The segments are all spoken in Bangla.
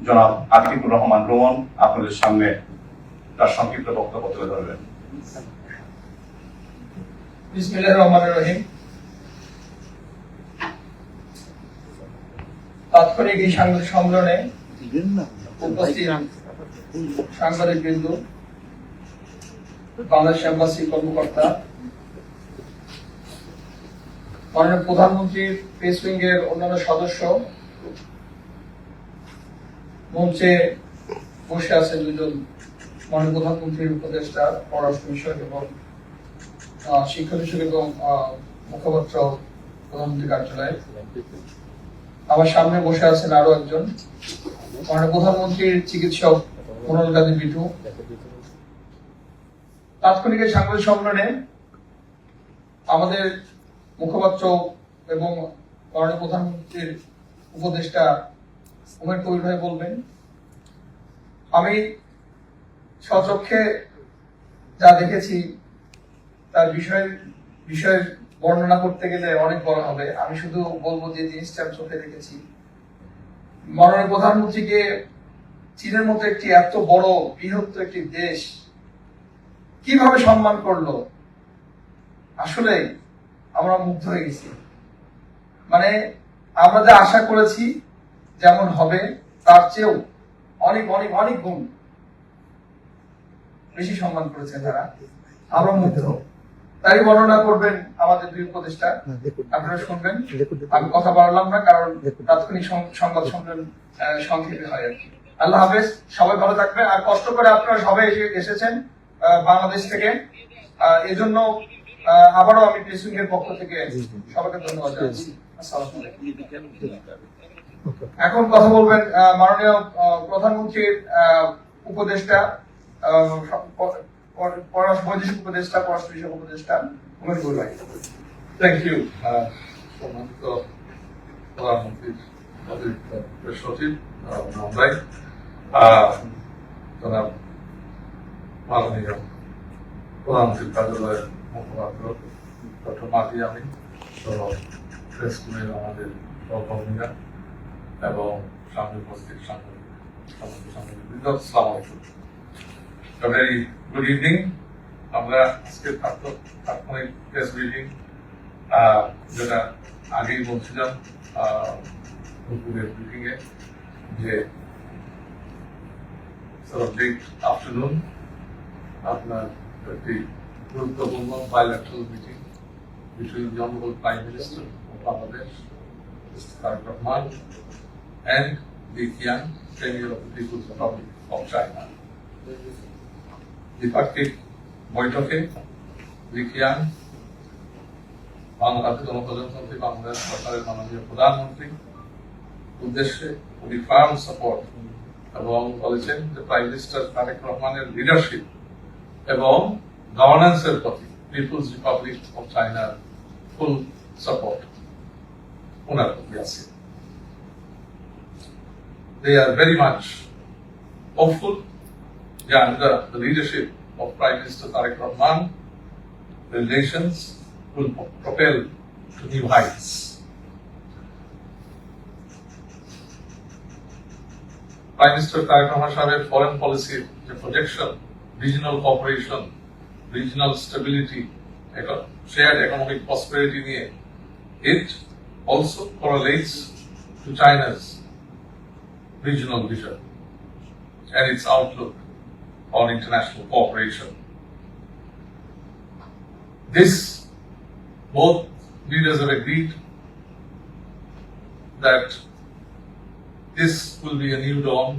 জনাব আতিকুর রহমান রোমন আপনাদের সামনে তার সংক্ষিপ্ত বক্তব্য তুলে ধরবেন। বিসমিল্লাহির রহমানির রহিম। তাৎক্ষণিক এই সাংবাদিক সম্মেলনে উপস্থিত সাংবাদিক বৃন্দ, বাংলাদেশ এম্বাসি কর্মকর্তা, মাননীয় প্রধানমন্ত্রীর প্রেস উইং এর অন্যান্য সদস্য, মঞ্চে বসে আছেন দুজন মাননীয় প্রধানমন্ত্রীর উপদেষ্টা পররাষ্ট্র বিষয়ক এবং শিক্ষা বিষয়ক এবং মুখপাত্র প্রধানমন্ত্রী কার্যালয়। আমার সামনে বসে আছেন আরো একজন মাননীয় প্রধানমন্ত্রীর চিকিৎসক মনোল কাজী বিটু। তাৎক্ষণিক এই সাংবাদিক সম্মেলনে আমাদের মুখপাত্র এবং মাননীয় প্রধানমন্ত্রীর উপদেষ্টা উমের কবির ভাই বলবেন। আমি স্বচক্ষে যা দেখেছি তার বিষয়ের বর্ণনা করতে গেলে অনেক বড় হবে। আমি শুধু বলবো যে জিনিসটা আমি চোখে দেখেছি। মাননীয় প্রধানমন্ত্রীকে চীনের মতো একটি এত বড় বৃহত্তর একটি দেশ কিভাবে সম্মান করলো, আসলে আমরা মুগ্ধ হয়ে গেছি। মানে আমরা যা আশা করেছি যেমন হবে তার চেয়েও অনেক অনেক অনেক গুণ বেশি সম্মান করেছেন তারা। আমরা মুগ্ধ। তাই বর্ণনা করবেন আমাদের দুই উপদেষ্টা, আপনারা শুনবেন। আমি কথা বাড়ালাম না, কারণ তাৎক্ষণিক সংবাদ সম্মেলন সংক্ষেপে হয় আর কি। আল্লাহ হাফেজ, সবাই ভালো থাকবেন। আর কষ্ট করে আপনারা সবাই এসেছেন বাংলাদেশ থেকে, এজন্য আবারও আমি প্রেস উইং এর পক্ষ থেকে সবাইকে ধন্যবাদ জানাচ্ছি। আসসালামু আলাইকুম। এখন কথা বলবেন মাননীয় প্রধানমন্ত্রীর উপদেষ্টা, বৈদেশিক উপদেষ্টা, পররাষ্ট্র বিষয়ক উপদেষ্টা উমের কবির ভাই। Thank you. সম্মানিত প্রধানমন্ত্রীর প্রেস সচিব ভাই, জনাব মাননীয় প্রধানমন্ত্রীর কার্যালয়ের মুখপাত্র ডক্টর মাহি আমিন সহ প্রেস টিমের আমাদের সহকর্মীরা এবং সামনে উপস্থিত সাংবাদিক আসসালামু আলাইকুম। Very good evening. আমরা আজকে তাৎক্ষণিক প্রেস ব্রিফিং, যেটা আগেই বলছিলাম দুপুরের ব্রিফিং এ, যে লেট আফটারনুন আপনার একটি গুরুত্বপূর্ণ বায়োলেট্রাল meeting between the honourable prime minister of Bangladesh Mr. Tareq Rahman and the Qian Premier of the People's Republic of China. দ্বিপাক্ষিক বৈঠকে লিখিয়ান বাংলাদেশ গণপ্রজাতন্ত্রী বাংলাদেশ সরকারের মাননীয় প্রধানমন্ত্রী উদ্দেশ্যে খুবই ফার্ম সাপোর্ট এবং বলেছেন যে প্রাইম মিনিস্টার তারেক রহমানের লিডারশিপ এবং গভর্নেন্সের প্রতি পিপলস রিপাবলিক অফ চায়নার ফুল সাপোর্ট ওনার প্রতি আছে। They are very much hopeful that under the leadership of Prime Minister Tareq Rahman, the relations will propel to new heights. Prime Minister Tareq Rahman Sahab's foreign policy, the projection, regional cooperation, regional stability, shared economic prosperity, it also correlates to China's regional vision and its outlook on international cooperation. Both leaders have agreed that this will be a new dawn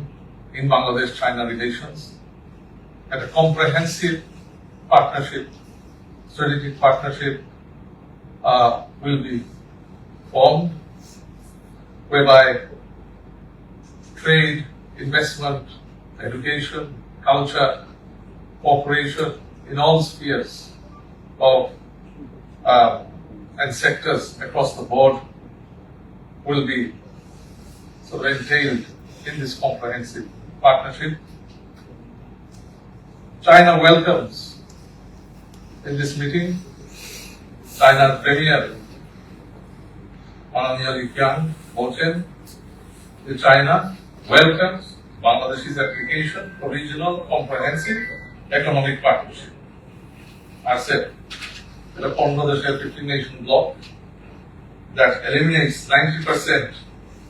in Bangladesh-China relations, and a comprehensive partnership, strategic partnership will be formed, whereby trade, investment, education, culture, cooperation in all spheres of and sectors across the board will be sort of entailed in this comprehensive partnership. China welcomes in this meeting China's Premier মাননীয় লি কিয়াং বলছেন যে China welcomes Bangladesh's application for regional comprehensive economic partnership. RCEP, the 15 nation bloc that eliminates 90%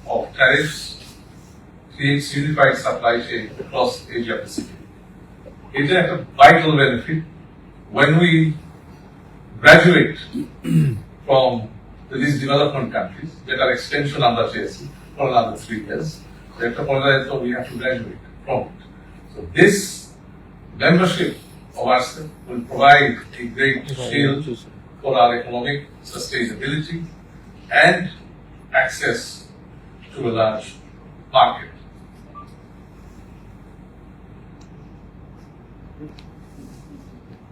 of tariffs, creates unified supply chain across Asia Pacific. It is a vital benefit when we graduate from these development countries that are extension under JSC for another 3 years. We have to graduate from it. So this membership of RCEP will provide a great shield for our economic sustainability and access to a large market.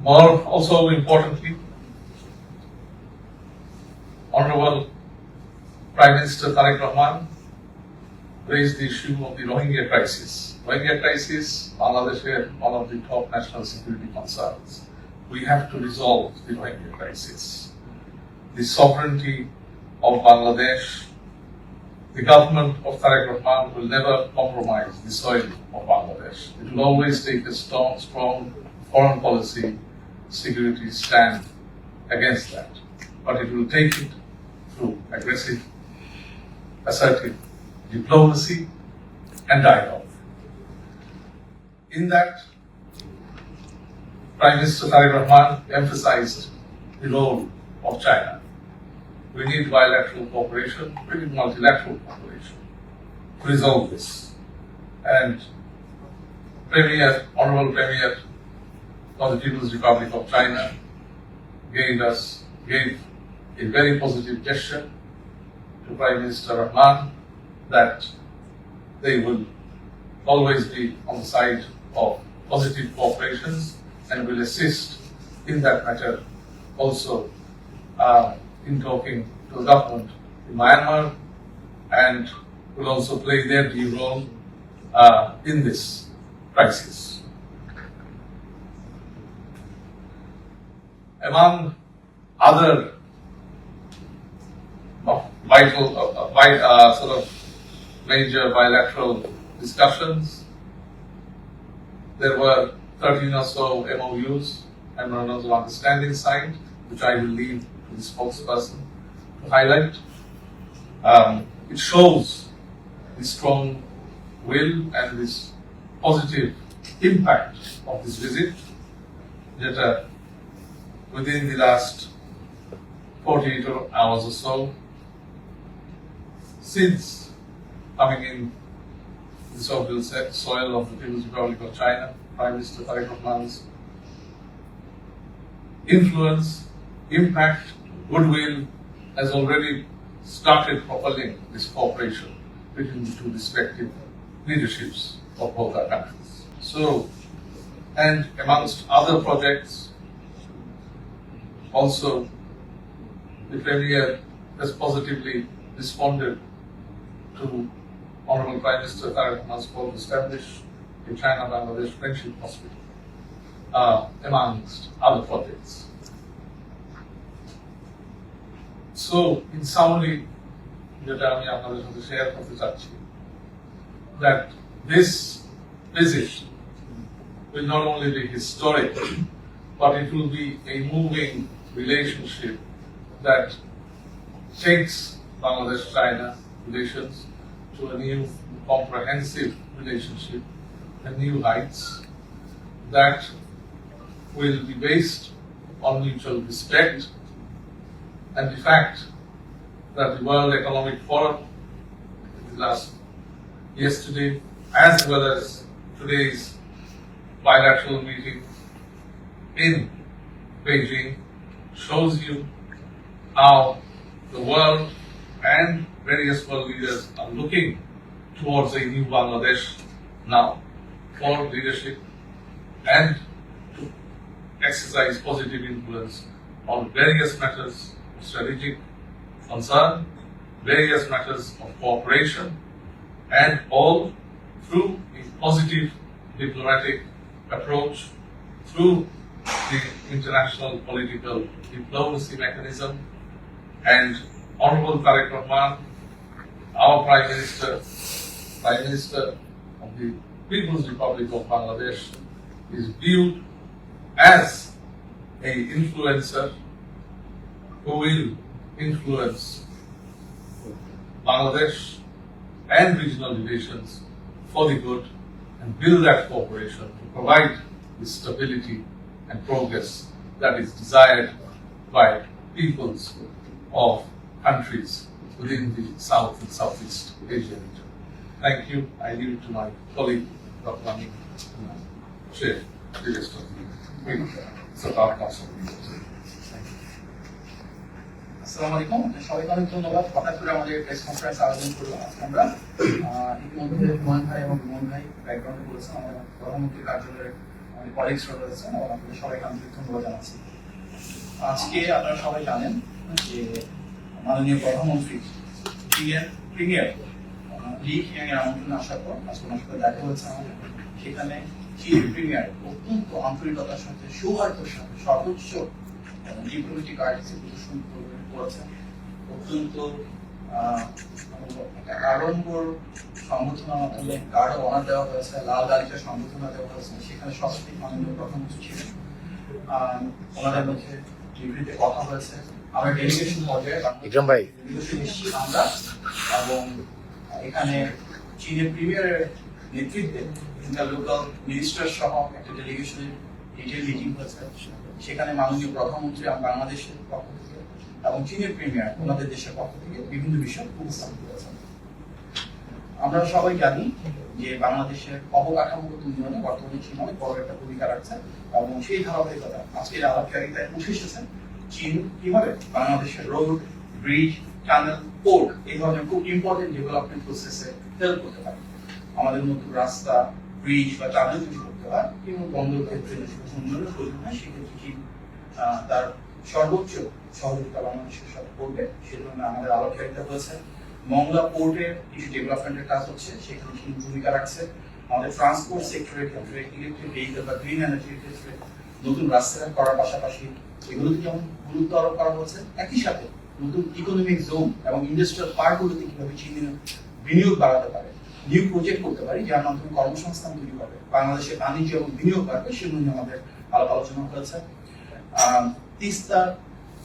More also importantly, Honorable Prime Minister Tariq Rahman raised the issue of the Rohingya crisis. Rohingya crisis, Bangladesh, one of the top national security concerns. We have to resolve the Rohingya crisis. The sovereignty of Bangladesh, the government of Tariq Rahman will never compromise the soil of Bangladesh. It will always take a strong foreign policy security stand against that. But it will take it through aggressive, assertive diplomacy and dialogue. In that, Prime Minister Tariq Rahman emphasized the role of China. We need bilateral cooperation, we need multilateral cooperation to resolve this. And Honorable Premier of the People's Republic of China gave a very positive gesture to Prime Minister Rahman that they will always be on the side of positive cooperations and will assist in that matter also in talking to the government in Myanmar and will also play their due role in this crisis. Among other vital, sort of major bilateral discussions, there were 13 or so MOUs, memorandums of understanding signed, which I will leave to the spokesperson to highlight. It shows the strong will and this positive impact of this visit that within the last 48 hours or so, since coming in the soil of the People's Republic of China, Prime Minister Tariq Rahman's influence, impact, goodwill has already started propelling this cooperation between the two respective leaderships of both our countries. So, and amongst other projects, also the Premier has positively responded to Honorable Prime Minister Tariq Rahman's call to establish a China-Bangladesh Friendship Hospital, amongst other projects. So, in summary, that this visit will not only be historic, but it will be a moving relationship that takes Bangladesh-China relations to a new comprehensive relationship and new heights that will be based on mutual respect and the fact that the World Economic Forum yesterday, as well as today's bilateral meeting in Beijing, shows you how the world and various world leaders are looking towards a new Bangladesh now for leadership and to exercise positive influence on various matters of strategic concern, various matters of cooperation, and all through a positive diplomatic approach, through the international political diplomacy mechanism. And Honorable Tariq Rahman, our Prime Minister, Prime Minister of the People's Republic of Bangladesh is viewed as a influencer who will influence Bangladesh and regional relations for the good and build that cooperation to provide the stability and progress that is desired by peoples of countries within the South and Southeast Asia region. Thank you. I leave it to my colleague, Dr. Amin Sheikh, the rest of the Satar Council. আসসালামু আলাইকুম, সবাইকে অনেক ধন্যবাদ। হঠাৎ করে আমাদের প্রেস কনফারেন্স আয়োজন করলাম। আজকে আমরা ইতিমধ্যে হুমায়ুন ভাই এবং ইমন ভাই ব্যাকগ্রাউন্ডে বলেছেন, আমাদের প্রধানমন্ত্রীর কার্যালয়ের আমাদের কলিগসরা রয়েছেন এবং আপনাদের সবাইকে আন্তরিক ধন্যবাদ জানাচ্ছি। আজকে আপনারা সবাই জানেন যে মাননীয় প্রধানমন্ত্রী চীনের প্রিমিয়ার লি খিয়াং এর আমন্ত্রণে আসার পর আজকে ওনার সাথে দেখা হয়েছে আমাদের। সেখানে চীনের প্রিমিয়ার অত্যন্ত আন্তরিকতার সাথে সৌহার্দ্যের সাথে সর্বোচ্চ ডিপ্লোম্যাটিক আর্টিসি প্রদর্শন করেছেন। অত্যন্ত আড়ম্বর সম্বোধনার মাধ্যমে গাঢ় অনার দেওয়া হয়েছে, লাল গালিচা সম্বোধনা দেওয়া হয়েছে। সেখানে সবচেয়ে মাননীয় প্রধানমন্ত্রী ছিলেন, ওনাদের মধ্যে টিভিতে কথা হয়েছে। আমরা ডেলিগেশন পর্যায়ে এসেছি আমরা, এবং এখানে চীনের প্রিমিয়ারের নেতৃত্বে লোকাল মিনিস্টার সহ একটা ডেলিগেশনের ডিটেল মিটিং হয়েছে। সেখানে মাননীয় প্রধানমন্ত্রী বাংলাদেশের পক্ষ থেকে এবং চীনের প্রিমিয়ার ওনাদের দেশের পক্ষ থেকে বিভিন্ন বিষয় উপস্থাপন করেছেন। আমরা সবাই জানি যে বাংলাদেশের অবকাঠামোগত উন্নয়নে বর্তমানে চীন অনেক বড় একটা ভূমিকা রাখছে, এবং সেই ধারাবাহিকতা আজকের আলাপচারিতায় উঠে এসেছেন চীন কিভাবে বাংলাদেশের রোড, ব্রিজ, টানেল, পোর্ট এই ধরনের খুব ইম্পর্টেন্ট ডেভেলপমেন্ট প্রসেসে হেল্প করতে পারে। আমাদের নতুন রাস্তা, ব্রিজ বা টানেল তৈরি করতে হয় কিংবা বন্দর ক্ষেত্রে উন্নয়নের প্রয়োজন হয়, সেক্ষেত্রে চীন তার সর্বোচ্চ সহযোগিতা বাংলাদেশের সাথে করবে। সেজন্য আমাদের আলোচনা হয়েছে। মংলা পোর্টের কিছু ডেভেলপমেন্টের কাজ হচ্ছে, সেখানে চীন ভূমিকা রাখছে। আমাদের ট্রান্সপোর্ট সেক্টরের ক্ষেত্রে ইলেকট্রিক ভেহিকেল বা গ্রিন এনার্জির ক্ষেত্রে নতুন রাস্তা করার পাশাপাশি এগুলোতে যেমন গুরুত্ব আরোপ করা হচ্ছে, একই সাথে নতুন ইকোনমিক জোন এবং ইন্ডাস্ট্রিয়াল পার্কগুলোতে কিভাবে চীন বিনিয়োগ বাড়াতে পারে, নিউ প্রজেক্ট করতে পারি যার মাধ্যমে কর্মসংস্থান তৈরি হবে, বাংলাদেশের বাণিজ্য এবং বিনিয়োগ বাড়বে, সেগুলো নিয়ে আমাদের আলোচনা হয়েছে। তিস্তা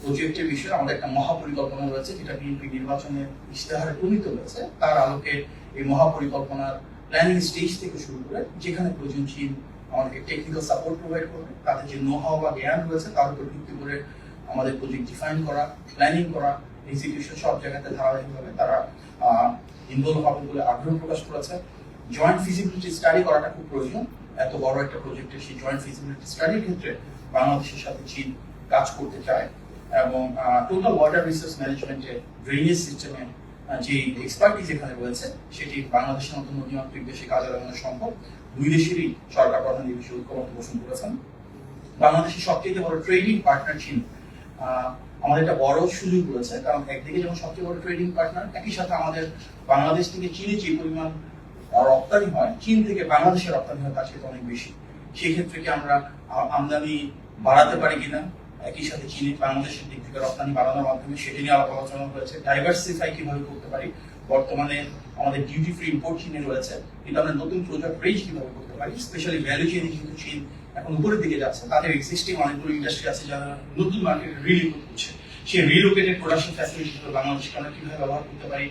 প্রজেক্টের বিষয়ে আমাদের একটা মহাপরিকল্পনা রয়েছে, যেটা বিএনপি নির্বাচনের ইশতেহারে প্রণীত হয়েছে। তার আলোকে এই মহাপরিকল্পনার প্ল্যানিং স্টেজ থেকে শুরু করে যেখানে প্রয়োজন চীন আমাদেরকে টেকনিক্যাল সাপোর্ট প্রোভাইড করবে, তাদের যে নো-হাউ বা জ্ঞান রয়েছে তার উপর ভিত্তি করে আমাদের প্রজেক্ট ডিফাইন করা, প্ল্যানিং করা, এক্সিকিউশন সব জায়গাতে ধারাবাহিকভাবে তারা ইনভলভ হবে বলে আগ্রহ প্রকাশ করেছে। জয়েন্ট ফিজিবিলিটি স্টাডি করাটা খুব প্রয়োজন। এত বড় একটা প্রজেক্টের সেই জয়েন্ট ফিজিবিলিটি স্টাডির ক্ষেত্রে বাংলাদেশের সাথে চীন কাজ করতে চায়, এবং টোটাল ওয়াটার রিসোর্স ম্যানেজমেন্টে ড্রেনেজ সিস্টেমে যে এক্সপার্টিজ এখানে রয়েছে সেটি বাংলাদেশের মতো নদীমাতৃক দেশে কাজে লাগানো সম্ভব। দুই দেশেরই সরকার প্রধান এই বিষয়ে ঐক্যমত পোষণ করেছেন। বাংলাদেশের সবচেয়ে বড় ট্রেডিং পার্টনার চীন। আমাদের একটা বড় সুযোগ রয়েছে, কারণ একদিকে যেমন সবচেয়ে বড় ট্রেডিং পার্টনার, একই সাথে আমাদের বাংলাদেশ থেকে চীনে যে পরিমাণ রপ্তানি হয়, চীন থেকে বাংলাদেশে রপ্তানি হয় তার চেয়ে অনেক বেশি। সেই ক্ষেত্রে কি আমরা আমদানি বাড়াতে পারি কিনা, একই সাথে চীনে বাংলাদেশের দিক থেকে রপ্তানি বাড়ানোর মাধ্যমে সেটি নিয়ে আলোচনা হয়েছে। ডাইভার্সিফাই কিভাবে করতে পারি, বর্তমানে আমাদের ডিউটি ফ্রি ইম্পোর্ট চীনে রয়েছে, কিন্তু আমরা নতুন প্রোডাক্ট রেঞ্জ কিভাবে করতে পারি, স্পেশালি ভ্যালু চেইনে কিন্তু চীন এখন উপরের দিকে যাচ্ছে। তাদের এক্সিস্টিং অনেকগুলো ইন্ডাস্ট্রি আছে যারা নতুন মার্কেটে রিলোকেট করছে। সেই রিলোকেটেড প্রোডাকশন ফ্যাসিলিটি বাংলাদেশকে আমরা কিভাবে ব্যবহার করতে পারি।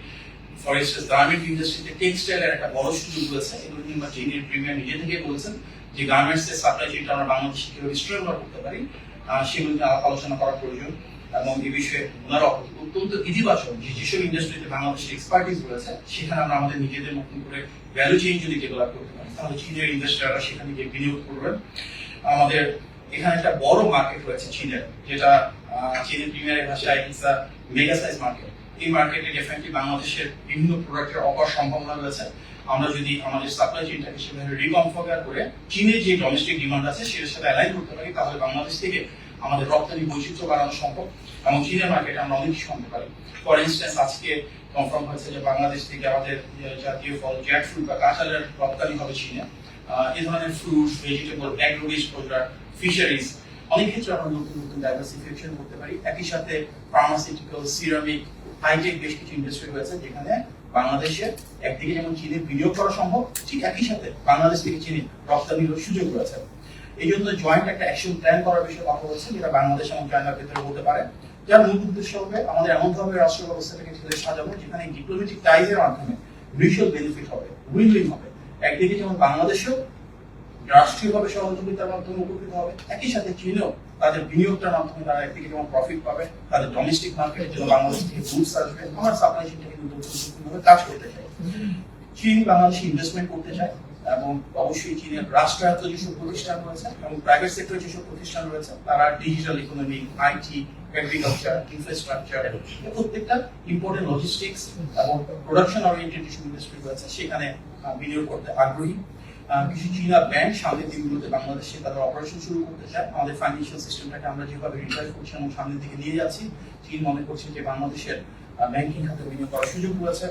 ফর ইনস্টেন্স গার্মেন্ট ইন্ডাস্ট্রিতে টেক্সটাইলের একটা বড় সুযোগ রয়েছে। এগুলো কিংবা চীনের প্রিমিয়ার নিজে থেকে বলছেন যে গার্মেন্টস এর সাপ্লাই চেইনটা আমরা বাংলাদেশে কিভাবে স্ট্রেংথেন করতে পারি, সেগুলো নিয়ে আলোচনা করা প্রয়োজন। এবং এই বিষয়ে ওনারা অত্যন্ত ইতিবাচক যে যেসব ইন্ডাস্ট্রিতে বাংলাদেশের এক্সপার্টিস রয়েছে সেখানে আমরা আমাদের নিজেদের মতন করে ভ্যালু চেইন যদি ডেভেলপ করতে পারি, তাহলে চীনের ইন্ডাস্ট্রিয়ালরা সেখানে গিয়ে বিনিয়োগ করবেন। আমাদের এখানে একটা বড় মার্কেট রয়েছে চীনের, যেটা চীনের প্রিমিয়ারের ভাষায় it's a mega size market. এই মার্কেটে ডেফিনেটলি বাংলাদেশের বিভিন্ন প্রোডাক্টের অপার সম্ভাবনা রয়েছে। আমরা যদি আমাদের সাপ্লাই চেইনটাকে সেভাবে রিকনফিগার করে চীনের যে ডোমেস্টিক ডিমান্ড আছে সেটার সাথে অ্যালাইন করতে পারি, তাহলে বাংলাদেশ থেকে আমাদের রপ্তানি বৈচিত্র্য বাড়ানো সম্ভব এবং চীনের মার্কেটে আমরা অনেক কিছু আনতে পারি। ফর ইনস্টেন্স আজকে কনফার্ম হয়েছে যে বাংলাদেশ থেকে আমাদের জাতীয় ফল জ্যাক ফ্রুট বা কাঁচালের রপ্তানি হবে চীনে। এই ধরনের fruits, vegetable, agro based product, fisheries অনেক ক্ষেত্রে আমরা নতুন নতুন ডাইভার্সিফিকেশন করতে পারি। একই সাথে ফার্মাসিউটিক্যাল, সিরামিক, হাইটেক বেশ কিছু ইন্ডাস্ট্রি রয়েছে যেখানে বাংলাদেশে একদিকে যেমন চীনে বিনিয়োগ করা সম্ভব, ঠিক একই সাথে বাংলাদেশ থেকে চীনে রপ্তানির সুযোগ রয়েছে। এই জন্য জয়েন্ট একটা অ্যাকশন প্ল্যান করার বিষয়ে কথা হচ্ছে, যেটা বাংলাদেশ এবং চায়নার ভেতরে হতে পারে, যার মূল উদ্দেশ্য হবে আমাদের এমনভাবে রাষ্ট্র ব্যবস্থাটাকে ঠেলে সাজাবো যেখানে ডিপ্লোম্যাটিক টাইজের মাধ্যমে মিউচুয়াল বেনিফিট হবে, উইন উইন হবে। একদিকে যেমন বাংলাদেশেও রাষ্ট্রীয়ভাবে সহযোগিতার মাধ্যমে উপকৃত হবে, একই সাথে চীনেও তাদের বিনিয়োগটার মাধ্যমে তারা একদিকে যেমন প্রফিট পাবে, তাদের ডোমেস্টিক মার্কেটের জন্য বাংলাদেশ থেকে গুডস আসবে, আমার সাপ্লাই চেইনটা কিন্তু ভাবে কাজ করতে চাই। চীন বাংলাদেশে ইনভেস্টমেন্ট করতে চায় এবং অবশ্যই চীনের রাষ্ট্রায়ত্ত যেসব প্রতিষ্ঠান রয়েছে এবং প্রাইভেট সেক্টরের যেসব প্রতিষ্ঠান রয়েছে তারা digital economy, IT, agriculture, infrastructure, প্রত্যেকটা ইম্পর্টেন্ট লজিস্টিক্স এবং প্রোডাকশন ওরিয়েন্টেড যেসব ইন্ডাস্ট্রি রয়েছে সেখানে বিনিয়োগ করতে আগ্রহী। কিছু চীনা ব্যাংক সামনের দিনগুলোতে বাংলাদেশে তাদের অপারেশন শুরু করতে চায়। আমাদের ফাইন্যান্সিয়াল সিস্টেমটাকে আমরা যেভাবে রিভাইভ করছি এবং সামনের দিকে নিয়ে যাচ্ছি, চীন মনে করছে যে বাংলাদেশের ব্যাংকিং খাতে বিনিয়োগ করার সুযোগ রয়েছে।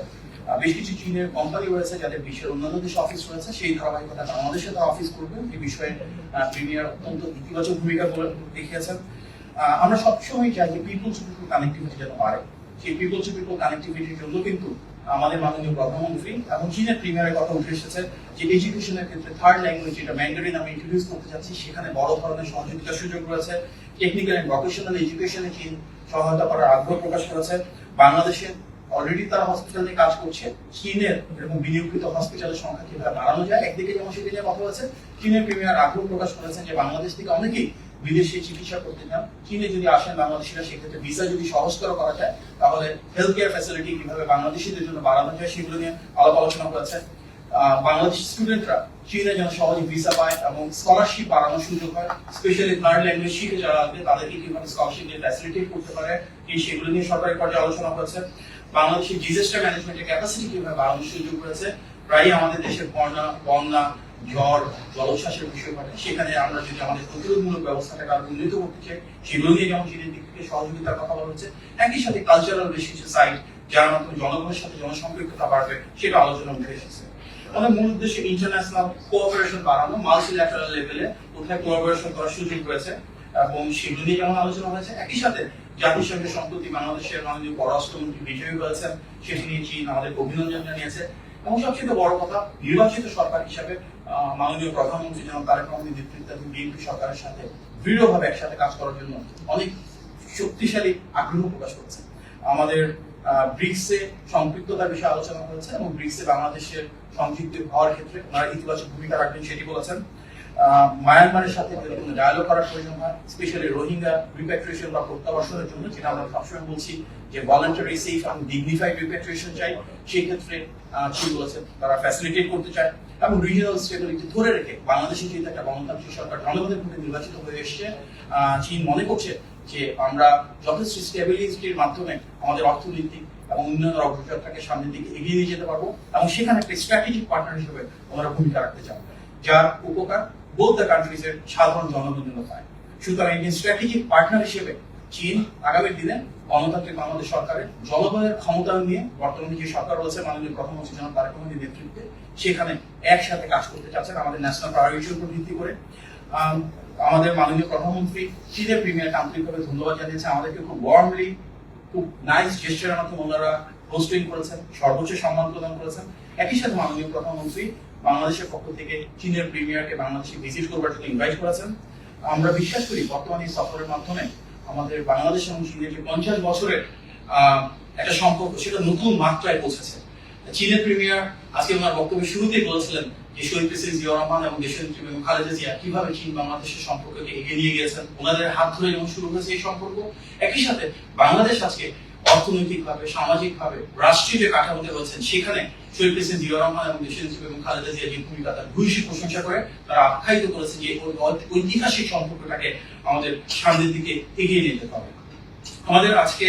বেশ কিছু চীনের কোম্পানি রয়েছে যাদের বিশ্বের অন্যান্য দেশে অফিস রয়েছে, সেই ধারাবাহিকতা বাংলাদেশে তারা অফিস করবে। এই বিষয়ে প্রিমিয়ার অত্যন্ত ইতিবাচক ভূমিকা দেখিয়েছেন। আমরা সবসময় চাই যে পিপল টু পিপল কানেক্টিভিটি যেন বাড়ে। সেই পিপল টু পিপল কানেক্টিভিটির জন্য কিন্তু আমাদের মাননীয় প্রধানমন্ত্রী এবং চীনের প্রিমিয়ারের কথা উঠে এসেছে যে এডুকেশনের ক্ষেত্রে থার্ড ল্যাঙ্গুয়েজ যেটা ম্যান্ডারিন আমি ইন্ট্রোডিউস করতে যাচ্ছি, সেখানে বড় ধরনের সহযোগিতার সুযোগ রয়েছে। টেকনিক্যাল এন্ড ভোকেশনাল এডুকেশনে চীন সহায়তা করার আগ্রহ প্রকাশ করেছে। বাংলাদেশে অলরেডি তারা হসপিটাল নিয়ে কাজ করছে। চীনের এরকম বিনিয়োগকৃত হসপিটালের সংখ্যা কিভাবে বাড়ানো যায় একদিকে যেমন সেটা নিয়ে কথা হয়েছে। চীনের প্রিমিয়ার আগ্রহ প্রকাশ করেছেন যে বাংলাদেশ থেকে অনেকেই বিদেশে চিকিৎসা করতে চান, চীনে যদি আসেন বাংলাদেশিরা সেক্ষেত্রে ভিসা যদি সহজতর করা যায় তাহলে হেলথ কেয়ার ফ্যাসিলিটি কিভাবে বাংলাদেশিদের জন্য বাড়ানো যায় সেগুলো নিয়ে আলাপ আলোচনা করেছে। বাংলাদেশি স্টুডেন্টরা চীনে যেন সহজে ভিসা পায় এবং স্কলারশিপ বাড়ানোর সুযোগ হয়, স্পেশালি থার্ড ল্যাঙ্গুয়েজ শিখে যারা আসবে তাদেরকে কিভাবে স্কলারশিপ দিয়ে ফ্যাসিলিটেট করতে পারে এই সেগুলো নিয়ে সরকারি পর্যায়ে আলোচনা করেছে। বাংলাদেশের ডিজাস্টার ম্যানেজমেন্টের ক্যাপাসিটি কিভাবে বাড়ানোর সুযোগ রয়েছে। প্রায় আমাদের দেশের বন্যা, ঝড়, জলোচ্ছ্বাসের বিষয় ঘটে, সেখানে আমরা যদি আমাদের প্রতিরোধমূলক ব্যবস্থাটাকে আরো উন্নত করতে চাই সেগুলো নিয়ে যেমন চীনের দিক থেকে সহযোগিতার কথা বলা হচ্ছে। একই সাথে কালচারাল বেশ কিছু সাইট যার মাধ্যমে জনগণের সাথে জনসম্পৃক্ততা বাড়বে সেটা আলোচনা উঠে এসেছে। আমাদের মূল উদ্দেশ্য ইন্টারন্যাশনাল কোঅপারেশন বাড়ানো, মাল্টিল্যাটারাল লেভেলে কোথায় কোঅপারেশন করার সুযোগ রয়েছে এবং সেগুলো নিয়ে যেমন আলোচনা হয়েছে। একই সাথে জাতিসংঘের সম্প্রতি বাংলাদেশের মাননীয় পররাষ্ট্রমন্ত্রী বিজয়ী হয়েছেন, সেটি নিয়ে চীন আমাদের অভিনন্দন জানিয়েছে। এবং সবচেয়ে বড় কথা, নির্বাচিত সরকার হিসাবে মাননীয় প্রধানমন্ত্রী জনাব তারেক রহমানের নেতৃত্বাধীন বিএনপি সরকারের সাথে দৃঢ়ভাবে একসাথে কাজ করার জন্য অনেক শক্তিশালী আগ্রহ প্রকাশ করেছে। আমাদের ব্রিক্সে সম্পৃক্ততার বিষয়ে আলোচনা করেছে এবং ব্রিক্সে বাংলাদেশের সংযুক্ত হওয়ার ক্ষেত্রে ওনারা ইতিবাচক ভূমিকা রাখবেন সেটি বলেছেন। মায়ানমারের সাথে যদি কোনো ডায়ালগ করার প্রয়োজন হয়, স্পেশালি রোহিঙ্গা রিপ্যাট্রিয়েশন বা প্রত্যাবাসনের জন্য, যেটা আমরা সবসময় বলছি যে ভলান্টারি, সেফ এবং ডিগনিফাইড রিপ্যাট্রিয়েশন চাই, সেই ক্ষেত্রে চীন বলেছেন তারা ফ্যাসিলিটেট করতে চায়। এবং রিজিওনাল স্টেবিলিটি ধরে রেখে বাংলাদেশে যেহেতু একটা গণতান্ত্রিক সরকার জনগণের ভোটে নির্বাচিত হয়ে এসছে, চীন মনে করছে যে আমরা যথেষ্ট স্টেবিলিটির মাধ্যমে আমাদের অর্থনৈতিক এবং উন্নয়নের অগ্রযাত্রাকে সামনের দিকে এগিয়ে নিয়ে যেতে পারবো এবং সেখানে একটা স্ট্র্যাটেজিক পার্টনার হিসেবে ওনারা ভূমিকা রাখতে চান, যার উপকার বোথ দ্য কান্ট্রিজ এর সাধারণ জনগণ জন্য পায়। সুতরাং এই স্ট্র্যাটেজিক পার্টনার হিসেবে চীন আগামী দিনে গণতান্ত্রিক বাংলাদেশ সরকারের জনগণের ক্ষমতায়ন নিয়ে বর্তমানে যে সরকার রয়েছে মাননীয় প্রধানমন্ত্রী জনাব তারেক রহমানের নেতৃত্বে, সেখানে একসাথে কাজ করতে চাচ্ছেন আমাদের ন্যাশনাল প্রায়োরিটির উপর ভিত্তি করে। আমাদের মাননীয় প্রধানমন্ত্রী চীনের প্রিমিয়ারকে আন্তরিকভাবে ধন্যবাদ জানিয়েছে, আমাদেরকে খুব ওয়ার্মলি, খুব নাইস জেস্টারের মাধ্যমে ওনারা হোস্টিং করেছেন, সর্বোচ্চ সম্মান প্রদান করেছেন। একই সাথে মাননীয় প্রধানমন্ত্রী বাংলাদেশের পক্ষ থেকে চীনের প্রিমিয়ারকে বাংলাদেশে ভিজিট করবার জন্য ইনভাইট করেছেন। আমরা বিশ্বাস করি বর্তমানে এই সফরের মাধ্যমে আমাদের বাংলাদেশ এবং চীনের যে 50 বছরের একটা সম্পর্ক সেটা নতুন মাত্রায় পৌঁছেছে। চীনের প্রিমিয়ার আজকে ওনার বক্তব্যের শুরুতেই বলেছিলেন যে শহীদ প্রেসিডেন্ট জিয়াউর রহমান এবং দেশনেত্রী বেগম খালেদা জিয়া কিভাবে চীন বাংলাদেশের সম্পর্ককে এগিয়ে নিয়ে গিয়েছেন, ওনাদের হাত ধরে যেমন শুরু হয়েছে এই সম্পর্ক। একই সাথে বাংলাদেশ আজকে অর্থনৈতিকভাবে, সামাজিকভাবে, রাষ্ট্রীয় যে কাঠামোতে রয়েছেন সেখানে শহীদ প্রেসিডেন্ট জিয়াউর রহমান এবং দেশনেত্রী বেগম খালেদা জিয়া যে ভূমিকা তার ভূয়সী প্রশংসা করে তারা আখ্যায়িত করেছে যে ঐতিহাসিক সম্পর্কটাকে আমাদের সামনের দিকে এগিয়ে নিতে হবে। আমাদের আজকে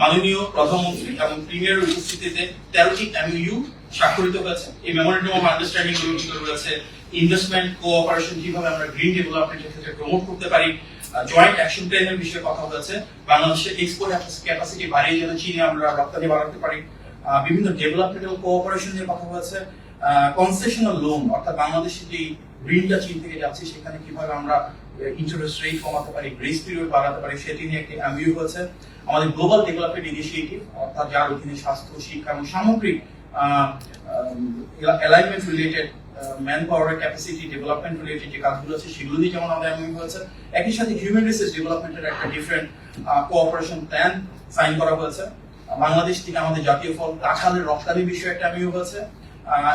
মাননীয় প্রধানমন্ত্রী এবং প্রিমিয়ারের উপস্থিতিতে 13টি MOU স্বাক্ষরিত হয়েছে। এই মেমোরেন্ডাম অফ আন্ডারস্ট্যান্ডিং গুলোর ভিতরে রয়েছে ইনভেস্টমেন্ট কোঅপারেশন, কিভাবে আমরা গ্রিন ডেভেলপমেন্টের ক্ষেত্রে প্রমোট করতে পারি, জয়েন্ট অ্যাকশন প্ল্যানের বিষয়ে কথা হয়েছে, বাংলাদেশের এক্সপোর্ট ক্যাপাসিটি বাড়িয়ে যেন চীনে আমরা রপ্তানি বাড়াতে পারি, বিভিন্ন ডেভেলপমেন্টাল কোঅপারেশন নিয়ে কথা হয়েছে, কনসেশনাল লোন অর্থাৎ বাংলাদেশের যে ঋণটা চীন থেকে যাচ্ছে সেখানে কিভাবে আমরা ইন্টারেস্ট রেট কমাতে পারি, গ্রেস পিরিয়ড বাড়াতে পারি, সেটি নিয়ে একটি এমইউ হয়েছে। আমাদের গ্লোবাল ডেভেলপমেন্ট ইনিশিয়েটিভ, অর্থাৎ যার অধীনে স্বাস্থ্য, শিক্ষা এবং সামগ্রিক alignment related man power capacity development related যে কাজগুলো আছে সেগুলো নিয়ে যেমন আমাদের এমইউ হয়েছে। একই সাথে হিউম্যান রিসোর্স ডেভেলপমেন্টের একটা ডিফারেন্ট কোঅপারেশন প্ল্যান সাইন করা হয়েছে। বাংলাদেশ থেকে আমাদের জাতীয় ফল কাঁঠালের রপ্তানি বিষয়ে একটা এমইউ হয়েছে।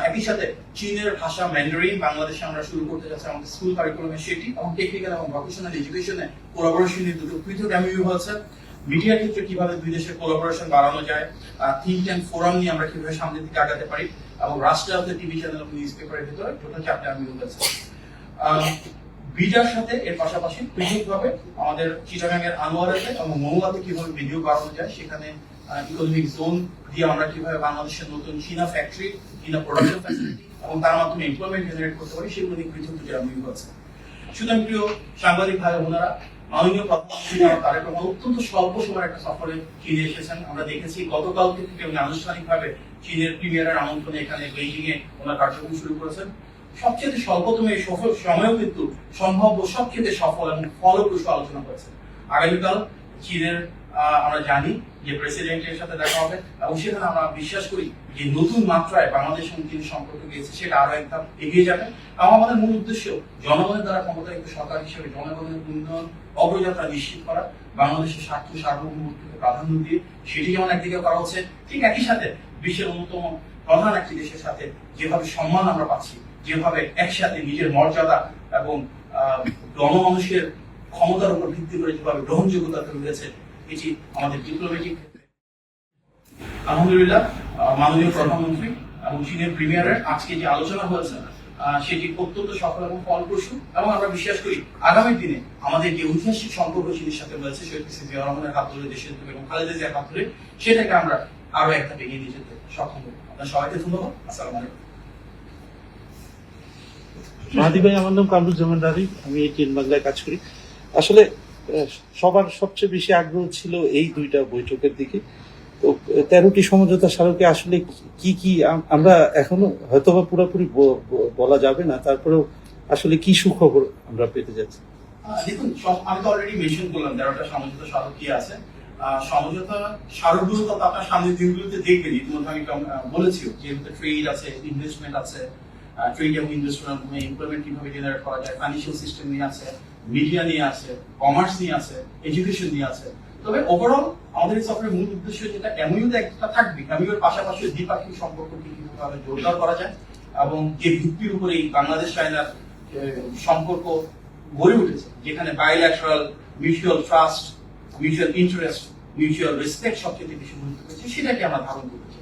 একই সাথে চীনের ভাষা ম্যান্ডারিন বাংলাদেশে আমরা শুরু করতে যাচ্ছি আমাদের স্কুল কারিকুলামে, সেটি এবং টেকনিক্যাল এবং ভোকেশনাল এডুকেশনে কোলাবোরেশনের দুটো পৃথক এমইউ হয়েছে। মিডিয়ার ক্ষেত্রে কিভাবে দুই দেশের কোলাবোরেশন বাড়ানো যায়, থিঙ্ক ট্যাঙ্ক ফোরাম নিয়ে আমরা কিভাবে সামনের দিকে আগাতে পারি, এবং রাষ্ট্রায়ত্ত টিভি চ্যানেল এবং নিউজ পেপারের ভিতরে টোটাল 4টা এমইউ হয়েছে। বিজার সাথে এর পাশাপাশি পৃথকভাবে আমাদের চিটাগাংয়ের আনোয়ারাতে এবং মৌলাতে কিভাবে ভিডিও বাড়ানো যায়, সেখানে ইকোনমিক জোন দিয়ে আমরা কিভাবে বাংলাদেশের নতুন চীনা ফ্যাক্টরি, চীনা প্রোডাকশন ফ্যাসিলিটি এবং তার মাধ্যমে এমপ্লয়মেন্ট জেনারেট করতে পারি, সেগুলো নিয়ে পৃথক দুটো এমইউ আছে। সুতরাং প্রিয় সাংবাদিক ভাই বোনেরা, মাননীয় প্রধানমন্ত্রী তারেক রহমান অত্যন্ত স্বল্প সময়ের একটা সফরে চীনে এসেছেন। আমরা দেখেছি গতকাল থেকে উনি আনুষ্ঠানিকভাবে চীনের প্রিমিয়ারের আমন্ত্রণে এখানে বেইজিং এ ওনার কার্যক্রম শুরু করেছেন। সবচেয়ে স্বল্পতম এই সফল সময়ও কিন্তু সম্ভাব্য সবচেয়ে সফল এবং ফলপ্রসূ আলোচনা করেছে। আগামীকাল চীনের আমরা জানি যে প্রেসিডেন্টের সাথে দেখা হবে এবং সেখানে আমরা বিশ্বাস করি যে নতুন মাত্রায় বাংলাদেশ এবং চীনের সম্পর্ক গিয়েছে, সেটা আরো এক ধাপ এগিয়ে যাবে। এবং আমাদের মূল উদ্দেশ্য জনগণের দ্বারা ক্ষমতায়িত সরকার হিসেবে জনগণের উন্নয়ন অগ্রযাত্রা নিশ্চিত করা, বাংলাদেশের স্বার্থ সার্বভৌমত্বকে প্রাধান্য দিয়ে সেটি যেমন একদিকে করা হচ্ছে, ঠিক একই সাথে বিশ্বের অন্যতম প্রধান একটি দেশের সাথে যেভাবে সম্মান আমরা পাচ্ছি, যেভাবে একসাথে নিজের মর্যাদা এবং গণমানুষের ক্ষমতার উপর ভিত্তি করে যেভাবে গ্রহণযোগ্যতা তৈরি হয়েছে, এটি আমাদের ডিপ্লোম্যাটিক ক্ষেত্রে আলহামদুলিল্লাহ মাননীয় প্রধানমন্ত্রী এবং চীনের প্রিমিয়ারের আজকে যে আলোচনা হয়েছে সেটি অত্যন্ত সফল এবং ফলপ্রসূ, এবং আমরা বিশ্বাস করি আগামী দিনে আমাদের যে ঐতিহাসিক সম্পর্ক চীনের সাথে রয়েছে, শহীদ প্রেসিডেন্ট জিয়াউর রহমানের হাত ধরে, দেশের এবং খালেদা জিয়ার হাত ধরে, সেটাকে আমরা আরো একটা এগিয়ে নিয়ে যেতে সক্ষম হবো। আপনার সবাইকে ধন্যবাদ। আসসালামু আলাইকুম। মাহাদি ভাই, আমার নাম কামরুজ্জামান রানী, আমি এটিএন বাংলায় কাজ করি। আসলে সবার সবচেয়ে বেশি আগ্রহ ছিল এই দুইটা বৈঠকের দিকে। তো 13টি সমঝোতা স্মারকে আসলে কি কি আমরা এখনো হয়তোবা পুরোপুরি বলা যাবে না, তারপরেও আসলে কি সুখবর আমরা পেতে যাচ্ছি? দেখুন, আমি তো অলরেডি মেনশন করলাম 13টা সমঝোতা স্মারক কি আছে। সমঝোতা স্মারকগুলো তো আপনার সামনের দিনগুলোতে দেখবেন, ইতিমধ্যে আমি বলেছি যেহেতু ট্রেড আছে, ইনভেস্টমেন্ট আছে, ট্রেড এবং ইনভেস্টমেন্ট এমপ্লয়মেন্ট কিভাবে জেনারেট করা যায়, ফাইন্যান্সিয়াল সিস্টেম নিয়ে আছে, মিডিয়া নিয়ে আছে, কমার্স নিয়ে আছে, এডুকেশন নিয়ে আছে। তবে ওভারঅল আমাদের এই সফরের মূল উদ্দেশ্য যেটা এমইউতে একটা থাকবে, এমইউর পাশাপাশি দ্বিপাক্ষিক সম্পর্ককে কিভাবে জোরদার করা যায় এবং যে ভিত্তির উপরে বাংলাদেশ চায়নার সম্পর্ক গড়ে উঠেছে, যেখানে bilateral mutual trust, mutual interest, mutual respect সবচেয়ে বেশি গুরুত্ব পেয়েছে, সেটাকে আমরা ধারণ করতে চাই।